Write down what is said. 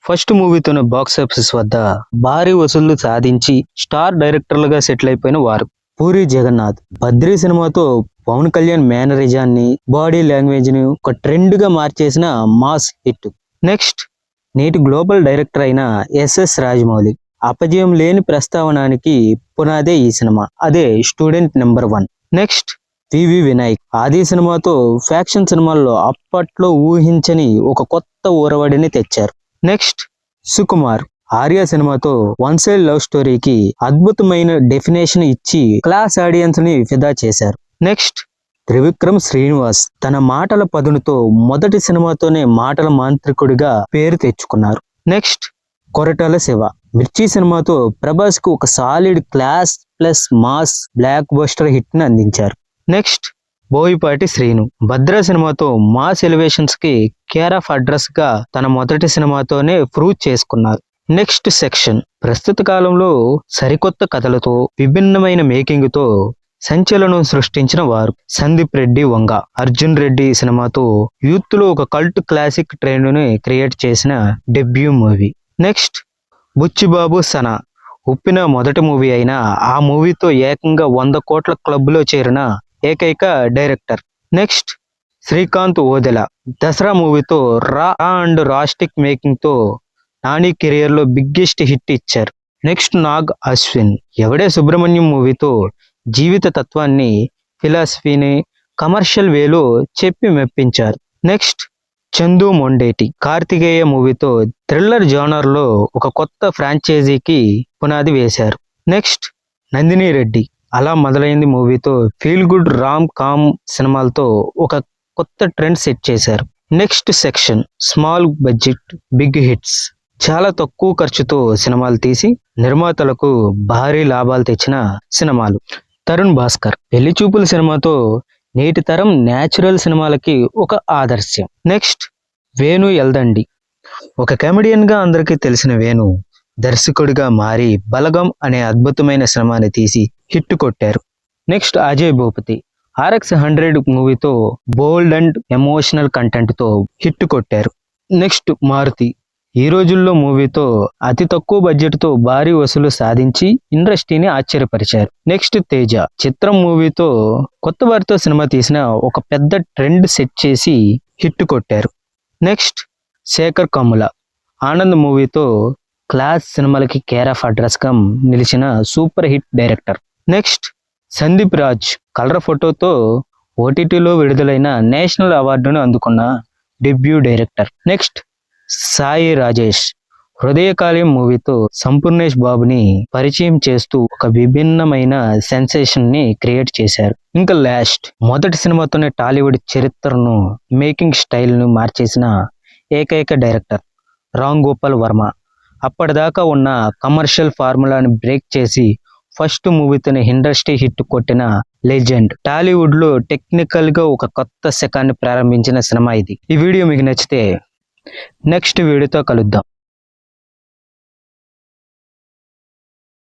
First మూవీతోనే box office వద్ద భారీ వసూళ్లు సాధించి స్టార్ డైరెక్టర్లుగా సెటిల్ అయిపోయిన వారు పూరి జగన్నాథ్. బద్రీ సినిమాతో పవన్ కళ్యాణ్ మేనరిజాన్ని, బాడీ లాంగ్వేజ్ ని ఒక ట్రెండ్ గా మార్చేసిన మాస్ హిట్. నెక్స్ట్ నేటి గ్లోబల్ డైరెక్టర్ అయిన ఎస్ఎస్ రాజమౌళి. అపజయం లేని ప్రస్తావనానికి పునాదే ఈ సినిమా. అదే స్టూడెంట్ నెంబర్ 1. నెక్స్ట్ వివి వినాయక్. ఆది సినిమాతో ఫ్యాక్షన్ సినిమాల్లో అప్పట్లో ఊహించని ఒక కొత్త ఊరవడిని తెచ్చారు. నెక్స్ట్ సుకుమార్. ఆర్య సినిమాతో వన్ సైడ్ లవ్ స్టోరీకి అద్భుతమైన డెఫినేషన్ ఇచ్చి క్లాస్ ఆడియన్స్ ని ఫిదా చేశారు. నెక్స్ట్ త్రివిక్రమ్ శ్రీనివాస్. తన మాటల పదునుతో మొదటి సినిమాతోనే మాటల మాంత్రికుడిగా పేరు తెచ్చుకున్నారు. నెక్స్ట్ కొరటాల శివ. మిర్చి సినిమాతో ప్రభాస్ కు ఒక solid class plus mass block buster hit ని అందించారు. నెక్స్ట్ బోయపాటి శ్రీను. భద్ర సినిమాతో మాస్ ఎలివేషన్స్ కి కేర్ ఆఫ్ అడ్రస్ గా తన మొదటి సినిమాతోనే ప్రూవ్ చేసుకున్నారు. Next section. ప్రస్తుత కాలంలో సరికొత్త కథలతో విభిన్నమైన మేకింగ్ తో సంచలనం సృష్టించిన వారు సందీప్ రెడ్డి వంగ. అర్జున్ రెడ్డి సినిమాతో యూత్ లో ఒక కల్ట్ క్లాసిక్ ట్రెండ్ ని క్రియేట్ చేసిన debut movie. Next Buchibabu Sana. Uppena మొదటి మూవీ అయినా ఆ మూవీతో ఏకంగా 100 కోట్ల క్లబ్ లో చేరిన ఏకైక డైరెక్టర్. నెక్స్ట్ శ్రీకాంత్ ఓదెల. దసరా మూవీతో రా అండ్ రాస్టిక్ మేకింగ్ తో నాని కెరియర్ లో బిగ్గెస్ట్ హిట్ ఇచ్చారు. నెక్స్ట్ నాగ్ అశ్విన్. ఎవడే సుబ్రహ్మణ్యం మూవీతో జీవిత తత్వాన్ని, ఫిలాసఫీని కమర్షియల్ వేలో చెప్పి మెప్పించారు. నెక్స్ట్ చందు మొండేటి. కార్తికేయ మూవీతో థ్రిల్లర్ జోనర్ లో ఒక కొత్త ఫ్రాంచైజీకి పునాది వేశారు. నెక్స్ట్ నందిని రెడ్డి. అలా మొదలైంది మూవీతో ఫీల్ గుడ్ రామ్ కామ్ సినిమాలతో ఒక కొత్త ట్రెండ్ సెట్ చేశారు. Next section. Small budget big hits. చాలా తక్కువ ఖర్చుతో సినిమాలు తీసి నిర్మాతలకు భారీ లాభాలు తెచ్చిన సినిమాలు. తరుణ్ భాస్కర్. పెళ్లి చూపుల సినిమాతో నేటి తరం న్యాచురల్ సినిమాలకి ఒక ఆదర్శం. నెక్స్ట్ వేణు ఎల్దండి. ఒక కమెడియన్ గా అందరికీ తెలిసిన వేణు దర్శకుడిగా మారి బలగం అనే అద్భుతమైన సినిమాని తీసి హిట్ కొట్టారు. నెక్స్ట్ అజయ్ భూపతి. RX 100 మూవీతో బోల్డ్ అండ్ ఎమోషనల్ కంటెంట్ తో హిట్ కొట్టారు. నెక్స్ట్ మారుతి. ఈ రోజుల్లో మూవీతో అతి తక్కువ బడ్జెట్ తో భారీ వసూలు సాధించి ఇండస్ట్రీని ఆశ్చర్యపరిచారు. నెక్స్ట్ తేజ. చిత్రం మూవీతో కొత్త వారితో సినిమా తీసిన ఒక పెద్ద ట్రెండ్ సెట్ చేసి హిట్ కొట్టారు. నెక్స్ట్ శేఖర్ కమ్ముల. ఆనంద్ మూవీతో క్లాస్ సినిమాలకి కేర్ ఆఫ్ అడ్రస్ గా నిలిచిన super hit director. Next Sandeep Raj. Colour ఫోటోతో OTTలో విడుదలైన నేషనల్ అవార్డును అందుకున్న debut director. Next Sai Rajesh. హృదయకాళం మూవీతో సంపూర్ణేష్ బాబుని పరిచయం చేస్తూ ఒక విభిన్నమైన సెన్సేషన్ ని క్రియేట్ చేశారు. ఇంకా లాస్ట్ మొదటి సినిమాతోనే టాలీవుడ్ చరిత్రను, మేకింగ్ స్టైల్ ను మార్చేసిన ఏకైక డైరెక్టర్ రామ్ గోపాల్ వర్మ. అప్పటిదాకా ఉన్న కమర్షియల్ ఫార్ములాని బ్రేక్ చేసి ఫస్ట్ మూవీతోనే ఇండస్ట్రీ హిట్ కొట్టిన లెజెండ్. టాలీవుడ్ లో టెక్నికల్ గా ఒక కొత్త శకాన్ని ప్రారంభించిన సినిమా ఇది. ఈ వీడియో మీకు నచ్చితే నెక్స్ట్ వీడియోతో కలుద్దాం.